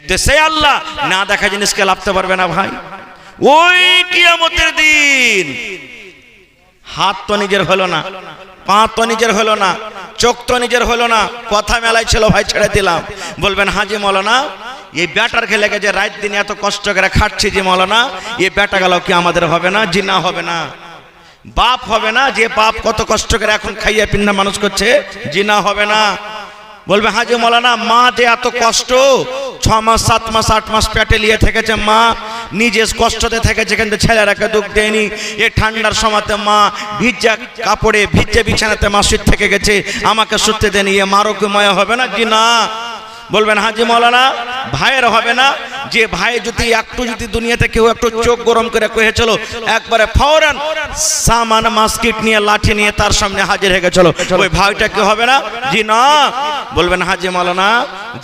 তো সেই আল্লাহ না দেখা জিনিসকে লাভতে পারবে না ভাই। ওই কিয়ামতের দিন হাত তো নিজের হলো না, পা তো নিজের হলো না, চোখ তো নিজের হলো না, কথা মেলাই ছিল ভাই ছেড়ে দিলাম। বলবেন হাজি মৌলানা এই ব্যাটার খেলে গেছে রাত দিন এত কষ্ট করে খাচ্ছি যে মৌলানা এই ব্যাটা গেল কি আমাদের হবে না? জি না হবে না। বাপ হবে না যে বাপ কত কষ্ট করে এখন খাইয়ে পিন্না মানুষ করছে? জি না হবে না। বলবে হাজি মৌলানা মা যে এত কষ্ট 6 মাস 7 মাস 8 মাস পেটে নিয়ে থেকেছে, মা নিজে কষ্টতে থেকেছে কিন্তু ছেলেরাকে দুঃখ দেয়নি। এ ঠান্ডার সময়তে মা ভিজা কাপড়ে ভিজে বিছানাতে মা শুয়ে থেকে গেছে, আমাকে শুতে দেয়নি, এ মারও কি মায়া হবে না? জি না। বলবেন হাজি মৌলানা ভাইয়ের হবে না? যে ভাই যদি একটু যদি দুনিয়াতে কেউ একটু চোখ গরম করে কহেছিল একবারে ফৌরান সামান মাস্কিট নিয়ে লাঠি নিয়ে তার সামনে হাজির হয়ে গেছিল, ওই ভাইটা কি হবে না? জি না। বলবেন হাজি মৌলানা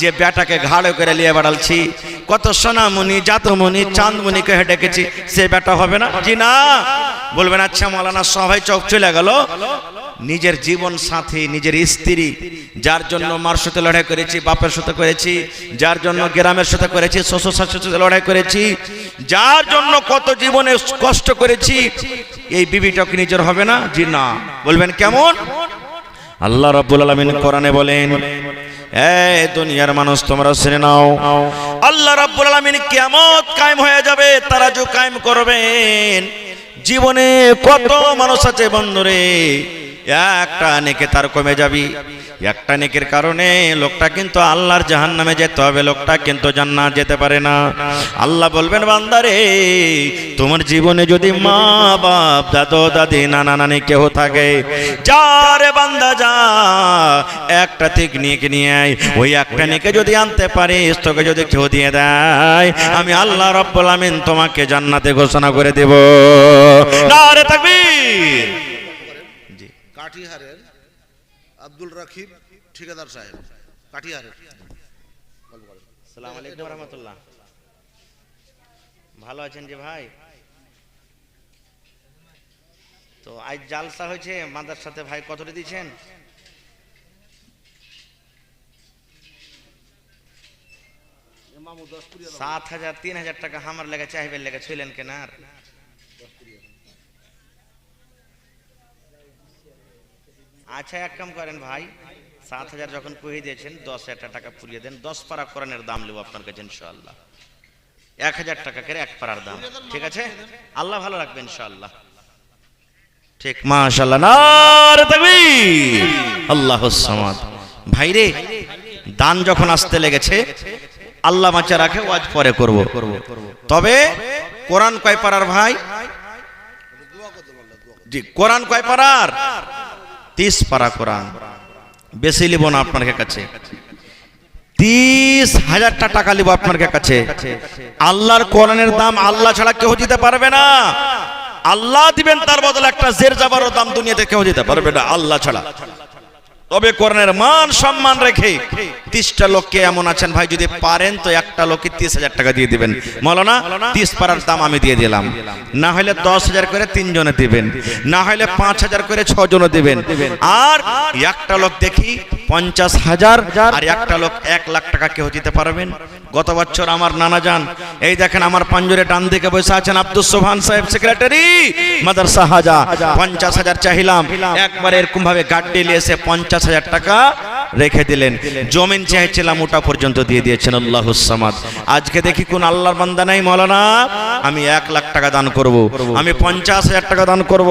যে বেটাকে ঘাড়ে করে নিয়ে বেড়ালছি, কত সোনামণি জাতমণি চাঁদমণি কে ডেকেছি, সে বেটা হবে না? জি না। বলবেন আচ্ছা মৌলানা সবাই চোখ চলে গেল, নিজের জীবন সাথী নিজের স্ত্রী যার জন্য মার সাথে লড়াই করেছি, বাপের সাথে করেছি, যার জন্য গ্রামের সাথে করেছি, শ্বশুর শাশুড়ির সাথে লড়াই করেছি, যার জন্য কত জীবনে কষ্ট করেছি, এই বিবিটা কি নিজের হবে না? জি না। বলবেন কেমন? আল্লাহ রাব্বুল আলামিন কোরআনে বলেন, এই দুনিয়ার মানুষ তোমরা শুনে নাও, আল্লাহ রাব্বুল আলামিন কিয়ামত কায়েম হয়ে যাবে, তারাজু কায়েম করবেন। জীবনে কত মানুষ আছে বন্ধুরে, একটা নেকে তার কমে যাবি, একটা নেকের কারণে লোকটা কিন্তু আল্লাহর জাহান্নামে যেতে হবে, লোকটা কিন্তু জান্নাত যেতে পারে না। আল্লাহ বলবেন বান্দারে তোমার জীবনে যদি মা বাপ দাদু দাদি নানা নানি কেউ থাকে, যা রে বান্দা যা একটা ঠিক নিয়ে আয়, ওই একটা নেকে যদি আনতে পারিস তোকে যদি কেউ দিয়ে দেয়, আমি আল্লাহ রাব্বুল আমিন তোমাকে জান্নাতে ঘোষণা করে দেব। নারে তাকবীর। কাটিহারের আব্দুল রাকিব ঠিকাদার সাহেব কাটিহারের। আসসালামু আলাইকুম ওয়া রাহমাতুল্লাহ। ভালো আছেন যে ভাই? তো আজ জালসা হয়েছে মাদ্রাসাতে ভাই, কতটা দিয়েছেন? মামু 7,000 3,000 টাকা আমার লেগে চাইবে লেগে ছিলেন কেনার। আচ্ছা এক কাম করেন ভাই, 7,000 যখন কয়ে দিয়েছেন 10,000 টাকা পুড়িয়ে দেন, 10 পারা কোরআনের দাম নেব আপনার কাছে ইনশাআল্লাহ। 1,000 টাকা করে এক পারার দাম, ঠিক আছে? আল্লাহ ভালো রাখবেন ইনশাআল্লাহ। ঠিক মাশাআল্লাহ, নারে তাকবীর, আল্লাহুস সামাদ। ভাইরে দান যখন আসতে লেগেছে, আল্লাহ বাঁচা রাখে, ওয়াজ পরে করব, তবে কোরআন কয় পারার ভাই? জি কোরআন কয় পারার? 30 পারা কোরআন। বেশি লিব না আপনার কাছে, 30,000 টাকা লিব আপনার কাছে। আল্লাহর কোরআনের দাম আল্লাহ ছাড়া কেউ দিতে পারবে না। আল্লাহ দিবেন, তার বদলে একটা জের জাবারও দাম দুনিয়াতে কেউ দিতে পারবে না আল্লাহ ছাড়া। তবে কোরআনের মান সম্মান রেখে 30টা লোককে এমন আছেন ভাই, যদি পারেন তো একটা লোককে 30,000 টাকা দিয়ে দিবেন। মৌলানা 30 পারার দাম আমি দিয়ে দিলাম, না হলে 10,000 করে 3 জনে দিবেন, না হলে 5,000 করে 6 জনে দিবেন। আর একটা লোক দেখি 50,000 আর একটা লোক 1 লাখ টাকা কেউ দিতে পারবেন? গত বছর আমার নানা যান, এই দেখেন আমার পাঞ্জরে ডান দিকে বসে আছেন আব্দুস সোবহান সাহেব, সেক্রেটারি মাদ্রাসা হাজা, 50,000 চাইলাম, একবার এরকম ভাবে গাড়ি নিয়ে এসে 50,000 টাকা রেখে দিলেন। জমিন চাইছিলাম ওটা পর্যন্ত দিয়ে দিয়েছেন, আল্লাহুস সামাদ। আজকে দেখি কোন আল্লাহর বান্দা নাই, মৌলানা আমি 1 লাখ টাকা দান করব, আমি 50,000 টাকা দান করব,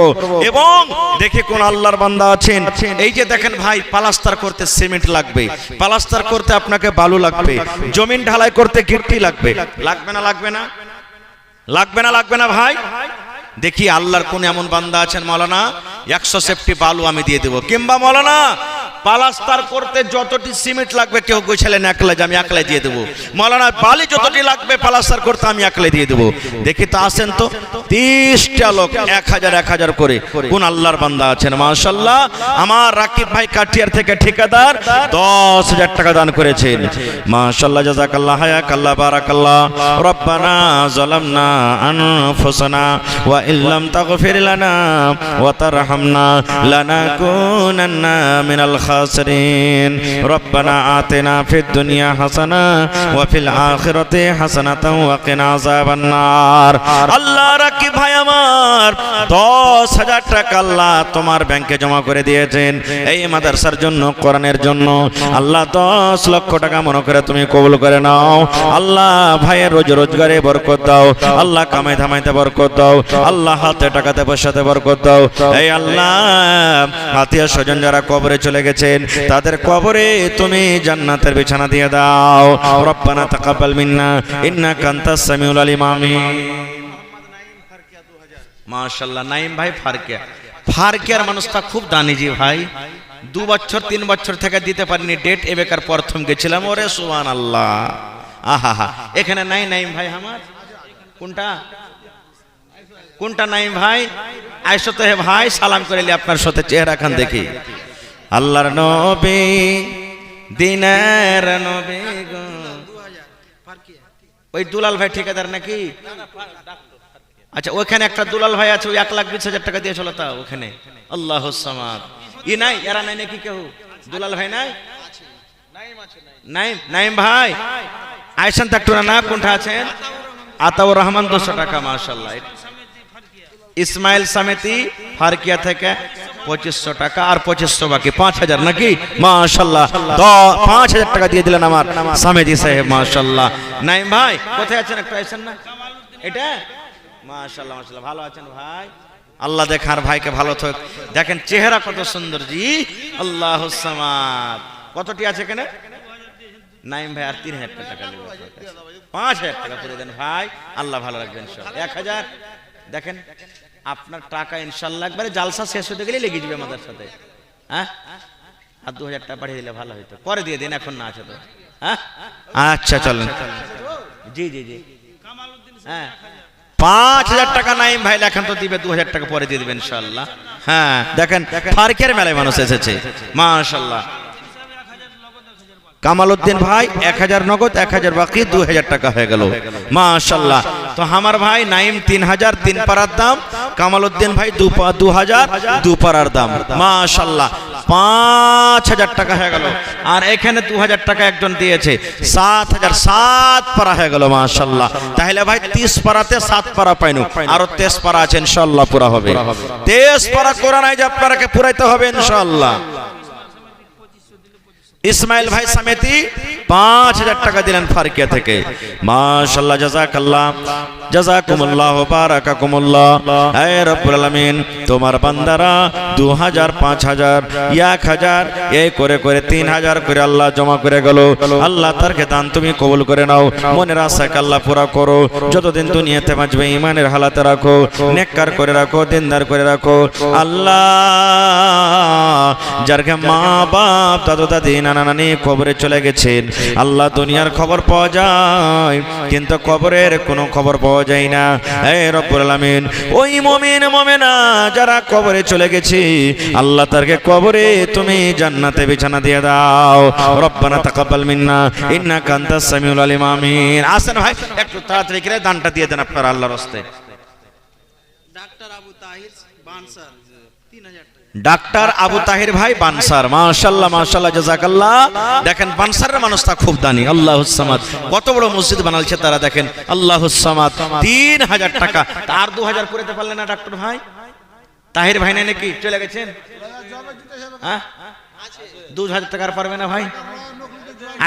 এবং দেখি কোন আল্লাহর বান্দা আছেন। এই যে দেখেন ভাই, প্লাস্টার করতে সিমেন্ট লাগবে, প্লাস্টার করতে আপনাকে বালু লাগবে, জমিন ঢালাই করতে গিট্টি লাগবে, লাগবে না? লাগবে না? লাগবে না? লাগবে না ভাই? দেখি আল্লাহর কোন এমন বান্দা আছেন, মৌলানা 100 সেফটি বালু আমি দিয়ে দেবো, কিংবা মৌলানা প্লাস্টার করতে যতটি সিমেন্ট লাগবে, কেউ কইছিলেন একলাই, আমি একলাই দিয়ে দেবো। মৌলানা বালি যতটি লাগবে প্লাস্টার করতে আমি একলাই দিয়ে দেবো। দেখি তো আসেন তো 30টা লোক 1,000 করে কোন আল্লাহর বান্দা আছেন? মাশাআল্লাহ, আমার রাকিব ভাই কাটিয়ার থেকে ঠিকাদার 10,000 টাকা দান করেছেন। মাশাআল্লাহ, জাযাকাল্লাহ, হায়াকাল্লাহ, বারাকাল্লাহ। রব্বানা যালামনা আনফুসানা ওয়া ইল্লাম তাগফির লানা ওয়া তারহামনা লানাকুনান্না মিনাল الخاسرين ربنا آتنا في الدنيا حسنة وفي الآخرة حسنة وقنا عذاب النار আল্লাহ রাকিব ভাই আমার 10,000 টাকা আল্লাহ তোমার ব্যাংকে জমা করে দিয়েছেন এই মাদ্রাসার জন্য, কোরআনের জন্য। আল্লাহ 10 লক্ষ টাকা মনে করে তুমি কবুল করে নাও। আল্লাহ ভাইয়ের রোজগারে বরকত দাও, আল্লাহ কামাই ধামাইতে বরকত দাও, আল্লাহ হাতে টাকাতে পয়সাতে বরকত দাও। এই আল্লাহ আত্মীয় স্বজন যারা কবরে চলে গেছেন তাদের কবরে তুমি জান্নাতের বিছানা দিয়ে দাও। রব্বানা তাকাব্বাল মিন্না ইন্নাকা আনতাস সামিউল আলিম। আমিন। মাশাআল্লাহ। নাইম ভাই ফারকিয়ার মানুষটা খুব দানি জি ভাই। 2 বছর 3 বছর থেকে দিতে পারিনি ডেট, এবেকার প্রথম গেছিলাম। ওরে সুবহানাল্লাহ। আহা এখানে নাই নাইম ভাই আমার? কোনটা নাইম ভাই? আইসতে হে ভাই, সালাম করিলি আপনার সাথে চেহারা খান দেখি। আল্লাহর নবী দিনের নবী গো। ওই দুলাল ভাই ঠিকাদার নাকি? আচ্ছা ওখানে একটা দুলাল ভাই আছে, ওই 1,20,000 টাকা দিয়ে চলো তা ওখানে। আল্লাহুস সামাদ। নাই এরা নাই নাকি কেউ? দুলাল ভাই নাই? নাইম ভাই আইসান থাকতো না? কোনটা আছেন? আতাউর রহমান 200 টাকা। মাশাআল্লাহ। ইসমাইল সামেতি ফারকিয়া থেকে 2500 টাকা, আর 2500 বাকি 5000 নাকি? মাশাআল্লাহ। 5000 টাকা দিয়ে দিলেন আমার সামেতি সাহেব। মাশাআল্লাহ। নাইম ভাই কোথায় আছেন? একটু আইসেন না এটা। মাশাআল্লাহ মাশাআল্লাহ। ভালো আছেন ভাই? আল্লাহ দেখার ভাইকে ভালো থাক। দেখেন চেহারা কত সুন্দর জি। আল্লাহুস সামাদ। কতটি আছে এখানে? নাইম ভাই আর 3000 টাকা নেবেন। 5000 টাকা করে দেন ভাই, আল্লাহ ভালো রাখবেন ইনশাআল্লাহ। 1000 দেখেন আপনার টাকা ইনশাআল্লাহ একবারে জালসা শেষ হতে গেলে লেগে যাবে আমাদের সাথে। হ্যাঁ আর 2000 টাকা পাঠিয়ে দিলে ভালো হতো। পরে দিয়ে দিন, এখন না আছে তো। হ্যাঁ আচ্ছা চলেন। জি জি জি। হ্যাঁ 5000 টাকা নাইম ভাই লেখেন তো দিবে, 2000 টাকা পরে দিয়ে দিবেন ইনশাআল্লাহ। হ্যাঁ দেখেন ফারকের মেলায় মানুষ এসেছে। মাশাআল্লাহ। কামালউদ্দিন ভাই 1000 নগদ, 1000 বাকি, 2000 টাকা হয়ে গেল। মাশাআল্লাহ। তো আমার ভাই নাইম 3000 3 পারার দাম, কামালউদ্দিন ভাই 2000 2 পারার দাম। মাশাআল্লাহ 5000 টাকা হয়ে গেল। আর এখানে 2000 টাকা একজন দিয়েছে, 7000 7 পারা হয়ে গেল। মাশাআল্লাহ। তাহলে ভাই 30 পারাতে 7 পারা পাইনু, আরো 23 পারা আছে ইনশাআল্লাহ পুরা হবে। 23 পারা কোরআন আইজ আপনাকে পুরাইতে হবে ইনশাআল্লাহ। ইসমাইল ভাই সামেতি 5000 টাকা দিলেন ফারকিয়া থেকে। মাশাআল্লাহ জাযাকাল্লাহ জাযাকুমুল্লাহ বারাকাকুমুল্লাহ। হে রব্বুল আলামিন তোমার বান্দারা 2000 5000 1000 এই করে করে 3000 করে আল্লাহ জমা করে গেল। আল্লাহ তারকে দান তুমি কবুল করে নাও, মনের আশাকে আল্লাহ পুরা করো। যতদিন দুনিয়াতে বাঁচবে ঈমানের হালাতে রাখো, নেককার করে রাখো, দিনদার করে রাখো। আল্লাহ যার মা বাপ দাদু দাদি নানা নানি কবরে চলে গেছেন, আল্লাহ দুনিয়ার খবর পাওয়া যায় কিন্তু কবরের কোনো খবর পাওয়া যায় না। হে রব্বুল আলামিন ওই মুমিন মুমিনা যারা কবরে চলে গেছে আল্লাহ তারকে কবরে তুমি জান্নাতে বিছানা দিয়ে দাও। রব্বানা তাকাব্বাল মিন্না ইন্নাকা আনতাস সামিউল আলিম। আমিন। আসেন ভাই একটু তাড়াতাড়ি করে দানটা দিয়ে দেন আপনার আল্লাহর রাস্তায়। ডাক্তার আবু তাহির বানসার 3000 টাকা। ডাক্তার আবু তাহির ভাই বানসার। মাশাআল্লাহ মাশাআল্লাহ জাযাকাল্লাহ। দেখেন বানসারের মানুষটা খুব দানি। আল্লাহুস সামাদ। কত বড় মসজিদ বানালছে তারা, দেখেন আল্লাহুস সামাদ। 3000 টাকা। আর 2000 করে দিতে পারলেন না ডাক্তার ভাই? তাহির ভাই নাই নাকি? চলে গেছেন? হ্যাঁ 2000 টাকার পারবে না ভাই?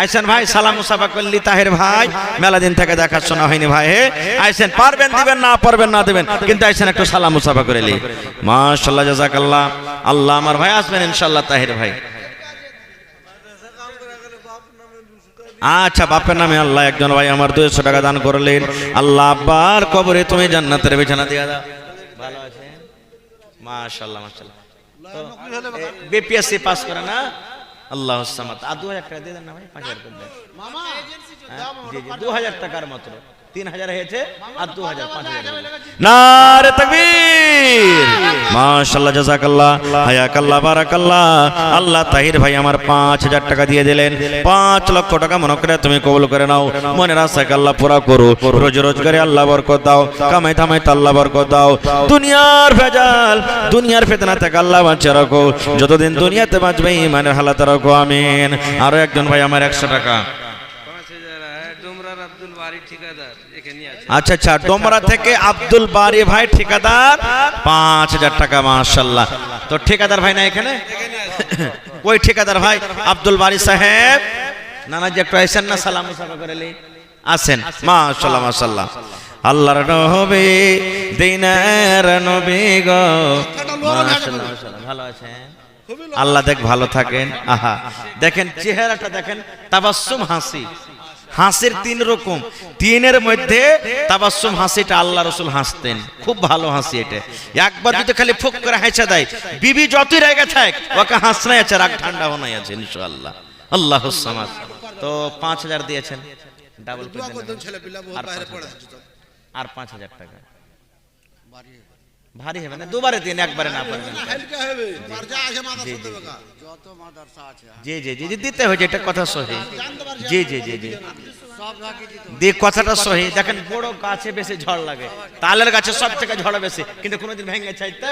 আইসেন ভাই সালাম মুসাফা করলি তাহির ভাই, মেলা দিন থেকে দেখাশোনা হয়নি ভাই। হে আইসেন, পারবেন দিবেন, না পারবেন না দিবেন, কিন্তু আইসেন একটু সালাম মুসাফা করে লি। মাশাআল্লাহ জাযাকাল্লাহ। আল্লাহ আমার ভাই আসবেন ইনশাআল্লাহ তাহির ভাই। আচ্ছা বাপের নামে আল্লাহ একজন ভাই আমার 200 টাকা দান করলেন। আল্লাহ আব্বার কবরে তুমি জান্নাতের বিছানা দিয়ে দাও। ভালো আছেন? মাশাআল্লাহ মাশাআল্লাহ। বিপিএসসি পাস করে না? আল্লাহুস সামাদ। আর 2000 টাকা দিয়ে দেন না ভাই, 5000 করে দেন। মামা এজেন্সি জি জি 2000 টাকার মাত্র 3000 হয়েছে আর 2000 5000 নারে তাকবীর মাশাআল্লাহ জাযাকাল্লাহ হায়াকাল্লাহ বারাকাল্লাহ আল্লাহ তাহির ভাই আমার 5000 টাকা দিয়ে দিলেন 5 লক্ষ টাকা মনে করে তুমি কবুল করে নাও মনের আশাকে আল্লাহ পুরা করো রোজি রোজগারে আল্লাহ বরকত দাও কামাই ধামাই আল্লাহ বরকত দাও দুনিয়ার ভেজাল দুনিয়ার ফিতনা থেকে আল্লাহ বাঁচিয়ে রাখো যতদিন দুনিয়াতে বাঁচবে ঈমানের হালাতে রাখো আমিন আরো একজন ভাই আমার 100 টাকা আচ্ছা আচ্ছা ডোমরা থেকে আব্দুল বারি ভাই ঠিকাদার 5000 টাকা মাশাআল্লাহ তো ঠিকাদার ভাই না এখানে ওই ঠিকাদার ভাই আব্দুল বারি সাহেব নানাজি একটু আইসেন না সালাম মুসাফা করেলি আসেন মাশাআল্লাহ মাশাআল্লাহ আল্লাহর নবী দিনের নবী গো মাশাআল্লাহ মাশাআল্লাহ ভালো আছেন আল্লাহ দেখ ভালো থাকেন আহা দেখেন চেহারাটা দেখেন তাবাসসুম হাসি হাসির 3 রকম তিনের মধ্যে তাবাসসুম হাসিটা আল্লাহ রাসূল হাসতেন খুব ভালো হাসি এটা একবার যদি খালি ফুক করে হেসে দেয় বিবি যতই রেগে থাক ওকে হাসনাই আছে রাগ ঠান্ডা হনাই আছে ইনশাআল্লাহ আল্লাহুস সামাদ তো 5000 দিয়েছেন ডাবল করে দেন ছেলে পিলা বহুত বাইরে পড়ে আর 5000 টাকা ভারী হবে না দুবারে দিন একবারে না পারবেন হালকা হবে মারজা আগে মাদ্রাসা দেবে যত মাদ্রাসা আছে জি জি জি দিতে হয় এটা কথা সহি জি জি জি জি সব ভাগে দিতে দেখ কথাটা সহি দেখেন বড় গাছে বেশি ঝড় লাগে তালের গাছে সব থেকে ঝড় বেশি কিন্তু কোনোদিন ভেঙে চাইতে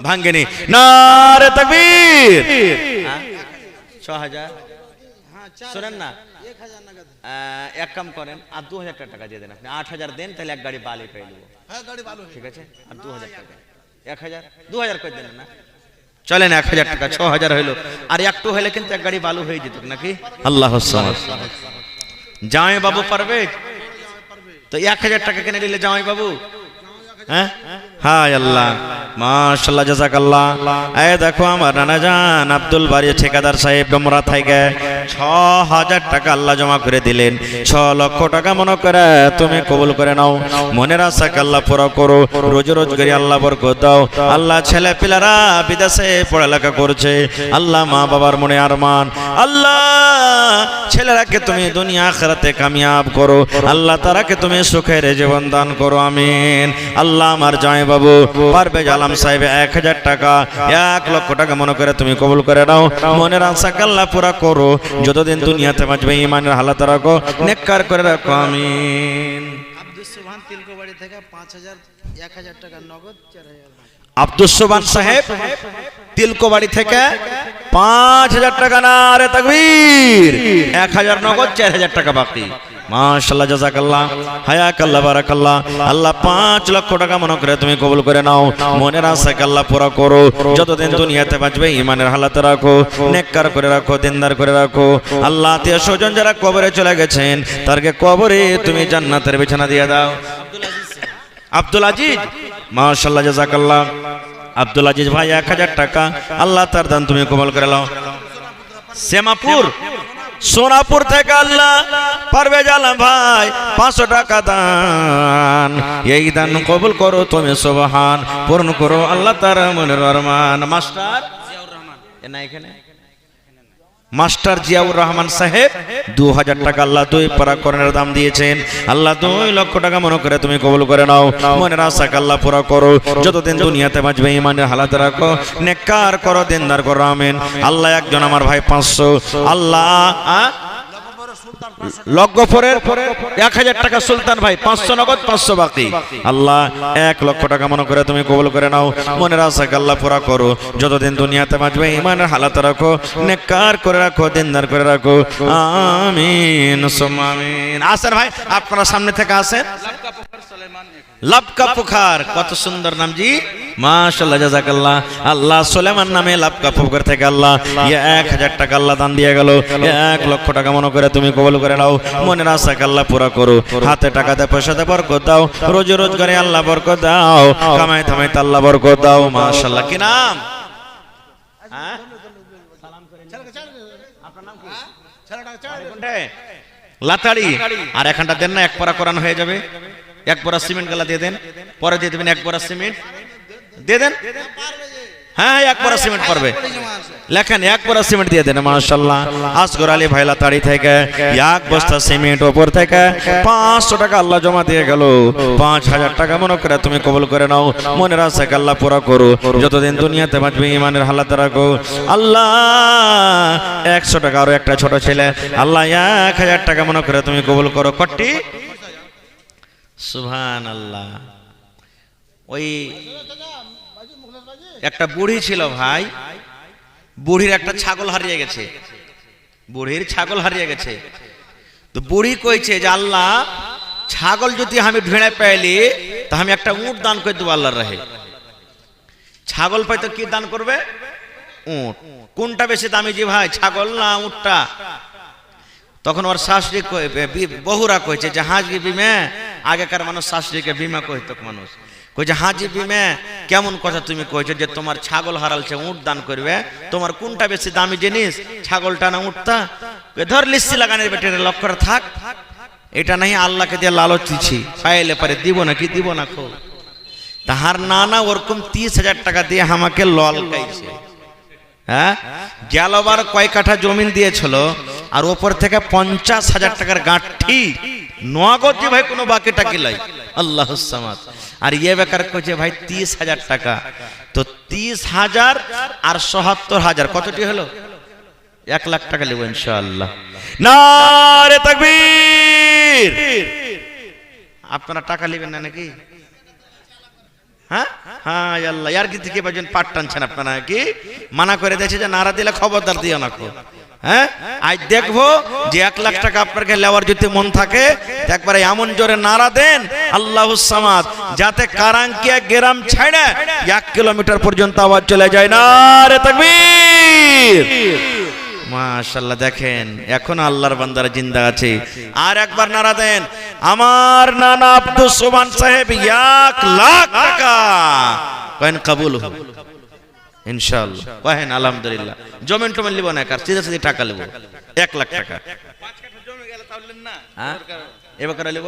ভাঙেনি নারে তাকবীর 6000 হ্যাঁ শুনেন না 1000 টাকা এক কাম করেন আর 2000 টাকা দিয়ে দেন আপনি 8000 দেন তাহলে এক গাড়ি বালি পেয়ে নেব হ্যাঁ গাড়ি বালু ঠিক আছে আর 2000 টাকা 1000 2000 করে দেন না চলেন 1000 টাকা 6000 হলো আর একটু হলে কিন্তু এক গাড়ি বালু হয়ে যেত নাকি আল্লাহুস সামাদ জামাই বাবু পারবে তো 1000 টাকা কিনে দিলে জামাই বাবু হ্যাঁ হায় আল্লাহ মাশাআল্লাহ জাযাকাল্লাহ এই দেখো আমার নানা জান আব্দুল বারি ঠিকাদার সাহেব ডোমরা থেকে 6000 টাকা আল্লাহ জমা করে দিলেন 6 লক্ষ টাকা মনে করে তুমি কবুল করে নাও মনের আশাকে আল্লাহ পুরো করো রোজি রোজগারি আল্লাহ বরকত দাও আল্লাহ ছেলে পিলারা বিদেশে পড়ালেখা করছে আল্লাহ মা বাবার মনে আরমান আল্লাহ ছেলেরাকে তুমি দুনিয়া আখিরাতে কামিয়াব করো আল্লাহ তারাকে তুমি সুখের জীবন দান করো আমিন আল্লাহ আমার জামাই বাবু পারভেজ আলম সাহেব 1000 টাকা 1 লক্ষ টাকা মনে করে তুমি কবুল করে নাও মনের আশাকে আল্লাহ পুরা করো যতদিন দুনিয়াতে বাঁচবে ঈমানের হালাতে রাখো নেককার করে রাখো আমিন আব্দুস সুবহান তিলকবাড়ি থেকে 5000 1000 টাকা নগদ 4000 আব্দুস সুবহান সাহেব তিলকবাড়ি থেকে 5000 টাকা নারে তাকবীর 1000 নগদ 4000 টাকা বাকি মাশাআল্লাহ জাযাকাল্লাহ হায়াকাল্লাহ বারাকাল্লাহ আল্লাহ 5 লক্ষ টাকা মনে করে তুমি কবুল করে নাও মনের আশাকে আল্লাহ পুরা করো যতদিন দুনিয়াতে বাঁচবে ঈমানের হালাতে রাখো নেককার করে রাখো দিনদার করে রাখো আল্লাহ আত্মীয় স্বজন যারা কবরে চলে গেছেন তাদেরকে কবরে তুমি জান্নাতের বিছানা দিয়ে দাও আব্দুল আজিজ মাশাআল্লাহ জাযাকাল্লাহ আব্দুল আজিজ ভাই 1000 টাকা আল্লাহ তার দান তুমি কবুল করে নাও সেমাপুর সোনাপুর থেকে আল্লাহ পারভেজ আলম ভাই 500 টাকা দান এই দান কবুল করো তুমি সুবহান পূর্ণ করো আল্লাহ তার মনের আরমান মাস্টার জিয়াউর রহমান এনা এখানে মাস্টার জিয়াউর রহমান সাহেব 2000 টাকা আল্লাহ 2 পারা কোরআনের দাম দিয়েছেন আল্লাহ 2 লক্ষ টাকা মনে করে তুমি কবুল করে নাও মনের আশাকে আল্লাহ পুরা করো যতদিন দুনিয়াতে বাঁচবে ঈমানের হালাতে রাখো নেককার করো দিনদার করো আমিন আল্লাহ একজন আমার ভাই 500 আল্লাহ লগ্গফরের 1000 টাকা সুলতান ভাই 500 নগদ 500 বাকি আল্লাহ 1 লক্ষ টাকা মনে করে তুমি কবুল করে নাও মনের আশাকে আল্লাহ পুরা করো যতদিন দুনিয়াতে বাঁচবে ঈমানের হালাতে রাখো নেককার করে রাখো দিনদার করে রাখো আমিন সুম্মা আমিন আসেন ভাই আপনারা সামনে থেকে আসেন লাবকা পুখার কত সুন্দর নাম জি মাশাআল্লাহ জাযাকাল্লাহ আল্লাহ সুলেমান নামে লাবকা পুখার থেকে আল্লাহ 1000 টাকা আল্লাহ দান দিয়ে গেল 1 লক্ষ টাকা মনে করে তুমি কবুল করে নাও মনের আশাকে আল্লাহ পুরা করো হাতে টাকাতে পয়সাতে বরকত দাও রোজি রোজগারে আল্লাহ বরকত দাও কামাই ধামাইতে আল্লাহ বরকত দাও মাশাআল্লাহ কি নাম হ্যাঁ সালাম করেন আপনার নাম কি ছেলেটা লাতাড়ি আর এখানটা দেন না এক পারা কোরআন হয়ে যাবে এক বড়া সিমেন্ট গালা দিয়ে দেন পরে দিয়ে দেবেন এক বড়া সিমেন্ট দিয়ে দেন হ্যাঁ একবার সিমেন্ট পারবে লেখেন একবার সিমেন্ট দিয়ে দেন মাশাআল্লাহ আসগর আলী ভাইলা তাড়ি থেকে এক বস্তা সিমেন্ট উপর থেকে 500 টাকা আল্লাহ জমা দিয়ে গেল 5000 টাকা মনে করে তুমি কবুল করে নাও মনের আশাকে আল্লাহ পুরা করো যতদিন দুনিয়াতে বাঁচবে ঈমানের হালাতে রাখো আল্লাহ 100 টাকা আর একটা ছোট ছেলে আল্লাহ 1000 টাকা মনে করে তুমি কবুল করো কটি সুবহানাল্লাহ ওই একটা বুড়ি ছিল ভাই বুড়ির একটা ছাগল হারিয়ে গেছে বুড়ির ছাগল হারিয়ে গেছে তো বুড়ি কইছে যে আল্লাহ ছাগল যদি আমি ঢেড়ে পাইলি তা আমি একটা উট দান করে দেবো আল্লাহর রাহে ছাগল পাই তো কি দান করবে উট কোনটা বেশি দামি যে ভাই ছাগল না উটটা তখন ওর শাশুড়ি বহুরা কইছে যে হাজি বিমে আগেকার মানুষ শাশুড়িকে বিমা কইতো মানুষ কইছে হাজি বিমে কেমন কথা তুমি কইছো যে তোমার ছাগল হারালছে উট দান করবে তোমার কোনটা বেশি দামি জিনিস ছাগলটা না উটটা ধর লিস্সি লাগানোর বেটের লক্ষ্য থাক এটা নাই আল্লাহকে দিয়ে লালচ দিছি পাইলে পারে দিব নাকি দিব না খো তাহার নানা ওরকম 30,000 টাকা দিয়ে আমাকে লল গাইছে হ্যাঁ গেলবার কয় কাঠা জমিন দিয়েছিল আর ওপর থেকে 50,000 টাকার গাঁঠি নগদ যে ভাই কোনো বাকি টাকি লাই আল্লাহুস সামাদ আর ইয়ে বেকার কইছে ভাই 30,000 টাকা তো 30,000 আর 77,000 কতটি হলো 1 লাখ টাকা নেব ইনশাআল্লাহ নারে তাকবীর আপনারা টাকা নেবেন না নাকি হ্যাঁ হ্যাঁ আল্লাহ ইয়ার কি থেকে বাজন পাট টানছেন আপনারা কি মানা করে দিয়েছে যে নারা দিলে খবরদার দিও না কো হ্যাঁ আজ দেখবো যে 1 লাখ টাকা আপনাকে লেওয়ার যদি মন থাকে একবারে এমন জোরে নারা দেন আল্লাহুস সামাদ যাতে কারাঙ্কিয়া গ্রাম ছেড়ে 1 কিলোমিটার পর্যন্ত আওয়াজ চলে যায় নারে তাকবীর মাশাআল্লাহ দেখেন এখন আল্লাহর বান্দারা জিন্দা আছে আর একবার নারা দেন আমার নানা আব্দুল সুবহান সাহেব 1 লাখ টাকা কয়েন কবুল হোক ইনশাআল্লাহ কহেন আলহামদুলিল্লাহ জমিন টমেন লিব না কার সিধা সিধা টাকা লিব 1 লাখ টাকা 5 কাঠা জমি গেল তাহলে না হ্যাঁ এবার করে লিব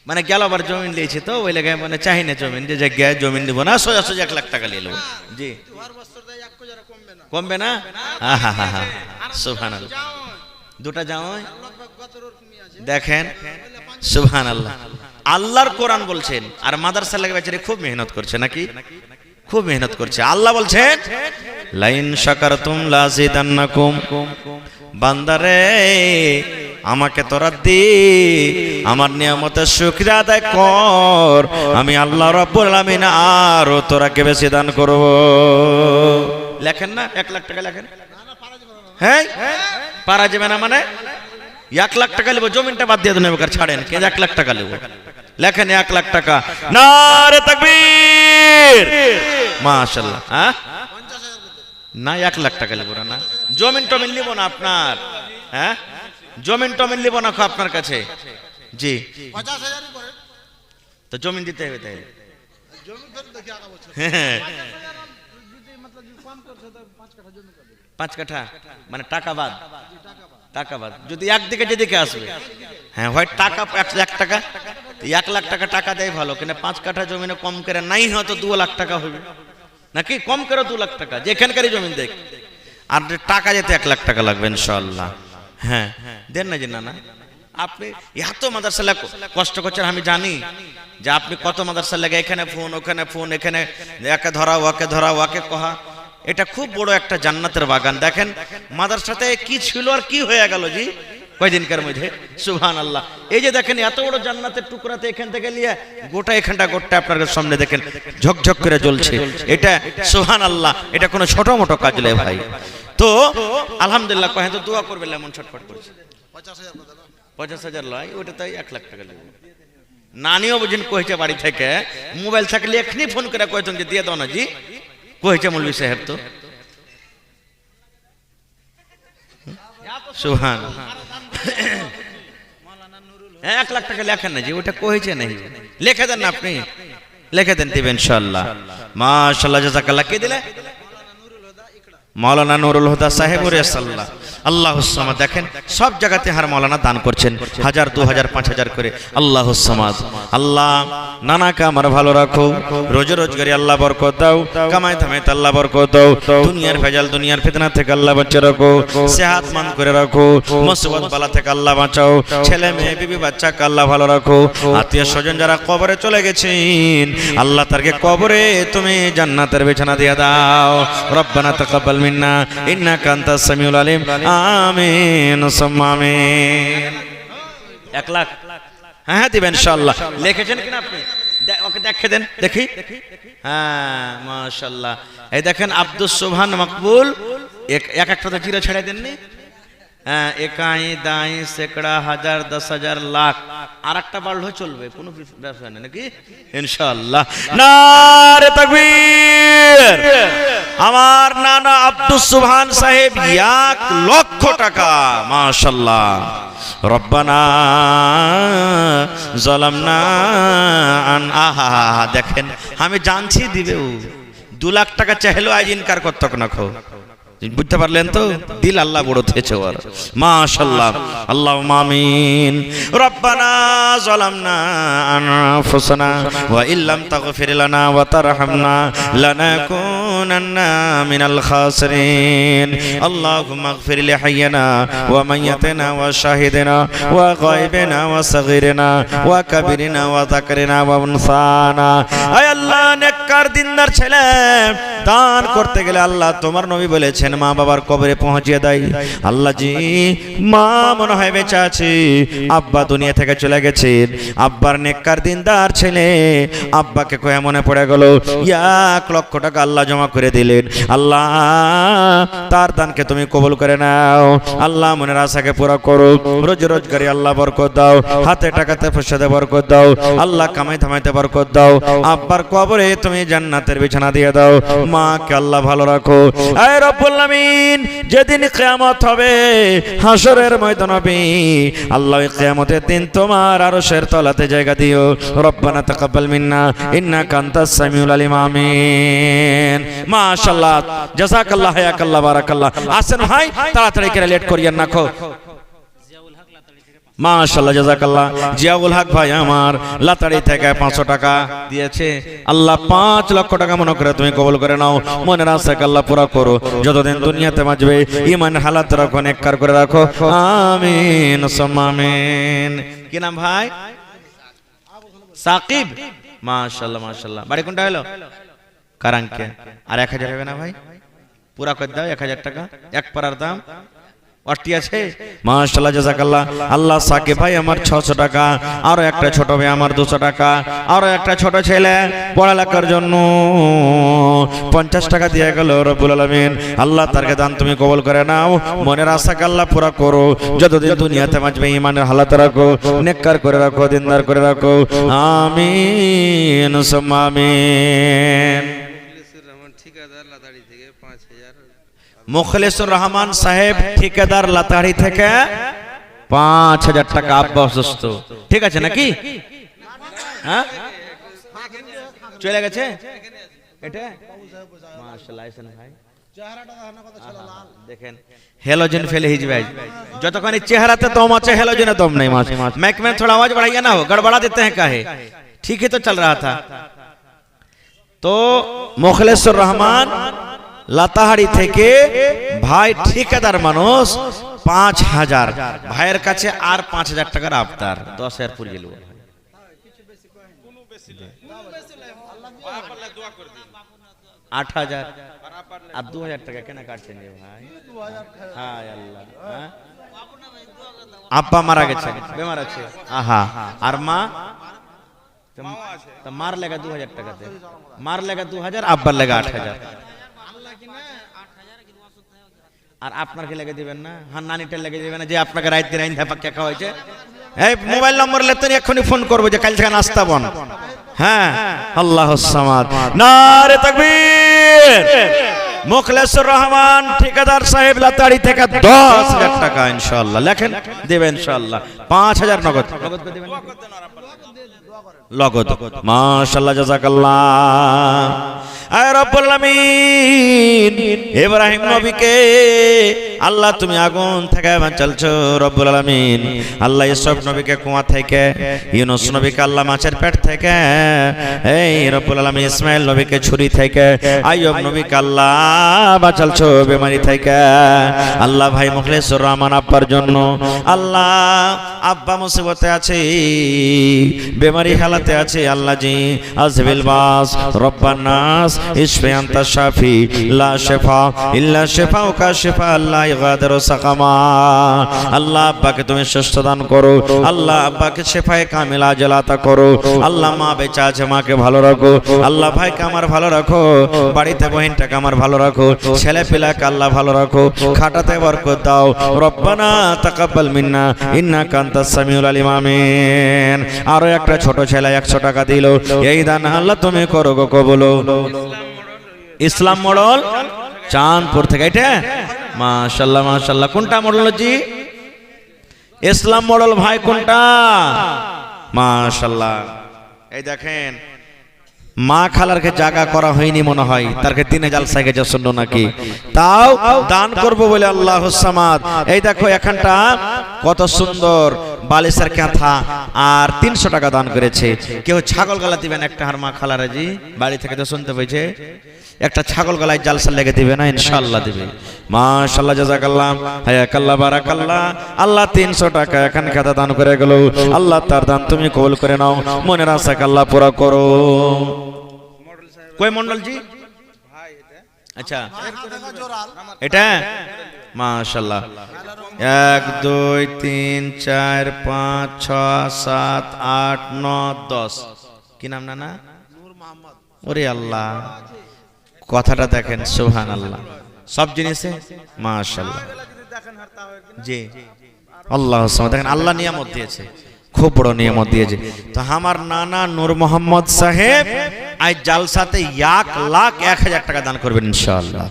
মানে গেলবার জমিন লিয়েছে তো ওই লাগে মানে চাই না জমিন যে জায়গা জমিন নিব না সোজা সোজা 1 লাখ টাকা লিয়ে লিব জি কমবে না হা হা হা সুবহানাল্লাহ দুটা যাও দেখেন সুবহানাল্লাহ আল্লাহর কোরআন বলছেন আর মাদ্রাসা লাগে বেচারি খুব মেহনত করছে নাকি খুব মেহনত করছে আল্লাহ বলছেন লাইন শাকারতুম লাযিদান্নাকুম বান্দারে আমাকে তোরা দি আমার নিয়ামতের শুকরিয়া আদায় কর আমি আল্লাহ রাব্বুল আলামিন আরো তোরাকে বেশি দান করব লেখেন না 1 লাখ টাকা লেখেন হ্যাঁ পারা যাবে না মানে 1 লাখ টাকা লিব জমিনটা বাদ দিয়ে দেন এবার ছাড়েন কে 1 লাখ টাকা লিব লেখেন 1 লাখ টাকা নারে তাকবীর মাশাআল্লাহ হ্যাঁ না 1 লাখ টাকা লিব না জমিন টমিন লিব না আপনার হ্যাঁ জমিন টমিন লিব না আপনার কাছে জি 50,000 করে তো জমিন দিতে হবে তাই জমি ফের দেখি আগা বছর হ্যাঁ 5 কাঠা 5 কাঠা মানে টাকা বাদ যদি একদিকে যেদিকে আসবে হ্যাঁ হয় টাকা 1 টাকা 1 লাখ টাকা টাকা দেয় ভালো কিন্তু 5 কাঠা জমিনে কম করে নাই হয়তো 2 লাখ টাকা হবে নাকি কম করে 2 লাখ টাকা যেখানকারই জমিন দেখ আর টাকা যেতে 1 লাখ টাকা লাগবে ইনশাআল্লাহ হ্যাঁ দেন না যে না আপনি এত মাদ্রাসা কষ্ট করছেন আমি জানি যে আপনি কত মাদ্রাসা লাগে এখানে ফোন ওখানে ফোন এখানে একে ধরা ওকে কহা এটা খুব বড় একটা জান্নাতের বাগান দেখেন মাদ্রাসাতে কি ছিল আর কি হয়ে গেল জি কয়দিনকার মধ্যে সুবহানাল্লাহ এই যে দেখেন এত বড় জান্নাতের টুকরাতে এখান থেকে নিয়ে গোটা এখানটা গোটা আপনার সামনে দেখেন ঝকঝক করে জ্বলছে এটা সুবহানাল্লাহ এটা কোনো ছোট মোটো কাজ নয় ভাই তো আলহামদুলিল্লাহ কহেন তো দোয়া করবেন এমন ছটফট করছে 50,000 লয় ওটা তাই 1 লাখ টাকা নেব নানিও বুঝেন কইছে বাড়ি থেকে মোবাইল থাকলে এখনি ফোন করে কইতেন যে দিয়ে দাও না জি কইছে মৌলভী সাহেব তো সুবহানাল্লাহ 1 লাখ টাকা লেখেন না জি ওটা কইছে নাই লিখে দেন না আপনি লিখে দেন দিবেন ইনশাআল্লাহ মাশাআল্লাহ জাযাকাল্লাহ কে দিলে মাওলানা নুরুল হুদা সাহেব রে সাল্লাল্লাহ আল্লাহুস সামাদ। দেখেন সব জায়গাতে হার মাওলানা দান করছেন 1000 2000 5000 করে। আল্লাহুস সামাদ। আল্লাহ নানাকে আমার ভালো রাখো, রোজ রোজগারি আল্লাহ বরকত দাও, কামাই ধামাইতে আল্লাহ বরকত দাও, দুনিয়ার ভেজাল দুনিয়ার ফিতনা থেকে আল্লাহ বাঁচিয়ে রাখো, সেহাতমন্দ করে রাখো, মুসিবত বালা থেকে আল্লাহ বাঁচাও, ছেলে মেয়ে বিবি বাচ্চাকে আল্লাহ ভালো রাখো, আত্মীয় স্বজন যারা কবরে চলে গেছেন আল্লাহ তারকে কবরে তুমি জান্নাতের বিছানা দিয়ে দাও। রব্বানা তাকাব্বাল মিন্না ইন্নাকা আনতাস সামিউল আলিম। আমিন সুম্মা আমিন। 1 লাখ হ্যাঁ দিবেন ইনশাআল্লাহ। লিখেছেন কিনা আপনি? ওকে দেখে দেন দেখি। হ্যাঁ মাশাআল্লাহ। এই দেখেন আব্দুস সুবহান মকবুল এক একটা জিরো ছেড়ে দেননি। হ্যাঁ, একাই দাই সেকড়া হাজার 10,000 লাখ আর একটা বাড়লেও চলবে, কোনো ব্যবসা নেই নাকি ইনশাআল্লাহ। নারে তাকবীর। আমার নানা আব্দুস সুবহান সাহেব 1 লক্ষ টাকা মাশাআল্লাহ। রব্বানা জালামনা আহা দেখেন আমি জানছি দিবে ও 2 লাখ টাকা চাইলো আজ ইনকার করতে না খো। বুঝতে পারলেন তো? দিল আল্লাহ বড় থেছে ওর মাশাআল্লাহ। আল্লাহুম্মা আমিন। রব্বানা যালামনা আনফুসানা ওয়া ইল্লাম তাগফির লানা ওয়া তারহামনা লানাকুনান্না মিনাল খাসিরিন। আল্লাহুম্মা ইগফির লি হাইয়িনা ওয়া মাইয়িতিনা ওয়া শাহিদিনা ওয়া গায়বিনা ওয়া সাগীরিনা ওয়া কাবীরিনা ওয়া যাকরিনা ওয়া উনসানা। আয় আল্লাহ, নেককার দিনদার ছেলে দান করতে গেলে আল্লাহ তোমার নবী বলেছেন মা বাবার কবরে পৌঁছিয়ে দেয়। আল্লাহ জি মা মনে হয় বেঁচে আছে, আব্বা দুনিয়া থেকে চলে গেছেন, আব্বার নেককার দিনদার ছেলে আব্বাকে কয়ে মনে পড়ে গেল 1 লক্ষ টাকা আল্লাহ জমা করে দিলেন। আল্লাহ তার দানকে তুমি কবুল করে নাও। আল্লাহ মনের আশাকে পুরো করো, রোজ রোজগারি আল্লাহ বরকত দাও, হাতে টাকাতে পয়সাতে বরকত দাও, আল্লাহ কামাই থামাইতে বরকত দাও, আব্বার কবরে তুমি জান্নাতের বিছানা দিয়ে দাও, মাকে আল্লাহ ভালো রাখো। আয় রব্বুল আমিন, যেদিন কিয়ামত হবে হাসরের ময়দান হবে আল্লাহ, ওই কিয়ামতের দিন তোমার আরশের তলাতে জায়গা দিও। রব্বানা তাকাব্বাল মিন্না ইন্নাকা আনতাস সামিউল আলিম। আমিন। মাশাআল্লাহ, জাযাকাল্লাহ, হায়াকাল্লাহ, বারাকাল্লাহ। আসেন ভাই, তাড়াতাড়ি করে লেট করিয়েন না খো। মাশাআল্লাহ, জাযাকাল্লাহ। জিয়াউল হক ভাই আমার লাতাড়ি থেকে 500 টাকা দিয়েছে। আল্লাহ 5 লক্ষ টাকা মনে করে তুমি কবুল করে নাও, মনের আশাকে আল্লাহ পুরা করো, যতদিন দুনিয়াতে বাঁচবে ঈমানের হালাত রাখো, নেককার করে রাখো। আমিন সুম্মা আমিন। কি নাম ভাই? সাকিব। মাশাআল্লাহ মাশাআল্লাহ। বাড়ি কোনটা হলো? কারাঙ্কে। আর 1000 হবে না ভাই? পুরা করে দাও 1000 টাকা, এক পারার দাম অটি আছে। মাশাআল্লাহ, জাযাকাল্লাহ। আল্লাহ সাকিব ভাই আমার 600 টাকা, আরো একটা ছোট ভাই আমার 200 টাকা, আরো একটা ছোট ছেলে পড়ালেখার জন্য 50 টাকা দিয়ে গেল। রব্বুল আলামিন আল্লাহ তারকে দান তুমি কবুল করে নাও, মনের আশাকে আল্লাহ পুরা করো, যতদিন দুনিয়াতে বাঁচবে ঈমানের হালাত রাখো, নেককার করে রাখো, দিনদার করে রাখো। আমিন সুম্মা আমিন। মুখলেসুর রহমান সাহেব ঠিকাদার লাতাড়ি থেকে 5000 টাকা। আব্বা অসুস্থ, ঠিক আছে নাকি? হ্যাঁ চলে গেছে এটা। মাশাআল্লাহ, আইছেন ভাই দেখেন हेलोजन फैले ही भाई, যতক্ষণ চেহারাতে দম আছে हेलोजन दम नहीं। माइक में थोड़ा आवाज बढ़ाइए ना, हो गड़बड़ा देते हैं काहे? ठीक है तो चल रहा था। तो मुखलेसुर रहमान লাতাহারি থেকে ভাই ঠিকাদার মানুষ 5000, ভাইয়ের কাছে আর 5000 টাকার আবদার, 10000 পুরি গেল। 8000 আর 2000 টাকা কেন কাটছেন ভাই? হায় আল্লাহ। আব্বা মারা গেছে, বেমার আছে। আহা, আর মা তো মার লেগা 2000 টাকাতে, মার লেগা 2000, আব্বার লেগা 8000। আর আপনাকে লেগে দিবেন না? হ্যাঁ, নানিটা লেগে দিবেন না যে আপনাকে রাইতে রাইন ধাপা কে খাওয়াইছে? এই মোবাইল নম্বর লেতেন, এক্ষুনি ফোন করবো যে কাল থেকে নাস্তা বন। হ্যাঁ, আল্লাহুস সামাদ। নারে তাকবীর। মুখলেসুর রহমান ঠিকাদার সাহেব লাতাড়ি থেকে 10000 টাকা ইনশাআল্লাহ লেখেন, দেবেন ইনশাআল্লাহ। 5000 নগদ নগদ করে দিবেন, লগদ। মাশাআল্লাহ, জাযাকাল্লাহ। আয় রব্বুল আলামিন ইব্রাহিম নবীকে আল্লাহ তুমি আগুন থেকে বাঁচালছো রব্বুল আলামিন। আল্লাহ ইসহাক নবীকে কুয়া থেকে, ইউনূস নবীকে আল্লাহ মাছের পেট থেকে, এই রব্বুল আলামিন ইসমাইল নবীকে ছুরি থেকে, আইয়ুব নবীকে আল্লাহ বাঁচালছো বেমারি থেকে। আল্লাহ ভাই মুখলেসুর রহমান আব্বার জন্য আল্লাহ, আব্বা মুসিবতে আছে, বেমারি হালাতে আছে, আল্লাহ জি আজবিল বাস রব্বান নাস ইশফি আনতা শাফি লা শিফা ইল্লা শিফাউকা শিফা আল্লাহ ইগাদিরু সাকামা। আল্লাহ আব্বাকে তুমি সুস্থ দান করো, আল্লাহ আব্বাকে শিফায়ে কামিলা আজল আতা করো। আল্লাহ মা বেঁচে আছে, মাকে ভালো রাখো। আল্লাহ ভাইকে আমার ভালো রাখো, বাড়িতে বহিনটাকে আমার ভালো রাখো, ছেলে পিলাকে আল্লাহ ভালো রাখো, খাটাতে বরকত দাও। রব্বানা তাকাব্বাল মিন্না ইন্নাকা আনতাস সামিউল আলিম আমিন। আরো একটা ছোট ছেলে 100 টাকা দিল, এই দান আল্লাহ তুমি করো গো কবুল। ইসলাম মডেল চাঁদপুর থেকে, এটা মাশাআল্লাহ মাশাআল্লাহ। কোনটা মডেল জি? ইসলাম মডেল ভাই কোনটা? মাশাআল্লাহ। এই দেখেন মা খালারকে জায়গা করা হয়নি মনে হয়, তারকে দিনে জালসায় গেছে শুনলো নাকি, তাও দান করব বলে আল্লাহুস সামাদ। এই দেখো এখানটা কত সুন্দর বালিশের কাঁথা আর 300 টাকা দান করেছে। কেউ ছাগল গলা দিবেন একটা, আর মা খালারা জি বাড়ি থেকে তো শুনতে পেয়েছে, একটা ছাগল গলায় জালসা লেগে দিবে না, ইনশাআল্লাহ দিবে। মাশাআল্লাহ জাযাকাল্লাহ হায়াকাল্লাহ বারাকাল্লাহ। আল্লাহ 300 টাকা এখান খাতা দান করে গেল, আল্লাহ তার দান তুমি কবুল করে নাও, মনের আশাকে আল্লাহ পুরা করো। কই মন্ডল জি? আচ্ছা এটা মাশাআল্লাহ। 1 2 3 4 5 6 7 8 9 10। কি নাম না? ওরে আল্লাহ, কথাটা দেখেন সুবহানাল্লাহ, সব জিনিসে মাশাআল্লাহ জি আল্লাহ দেখেন আল্লাহ নিয়ামত দিয়েছে, খুব বড় নিয়ামত দিয়েছে। তো আমার নানা নূর মোহাম্মদ সাহেব আজ জালসাতে 1,01,000 টাকা দান করবেন ইনশাআল্লাহ।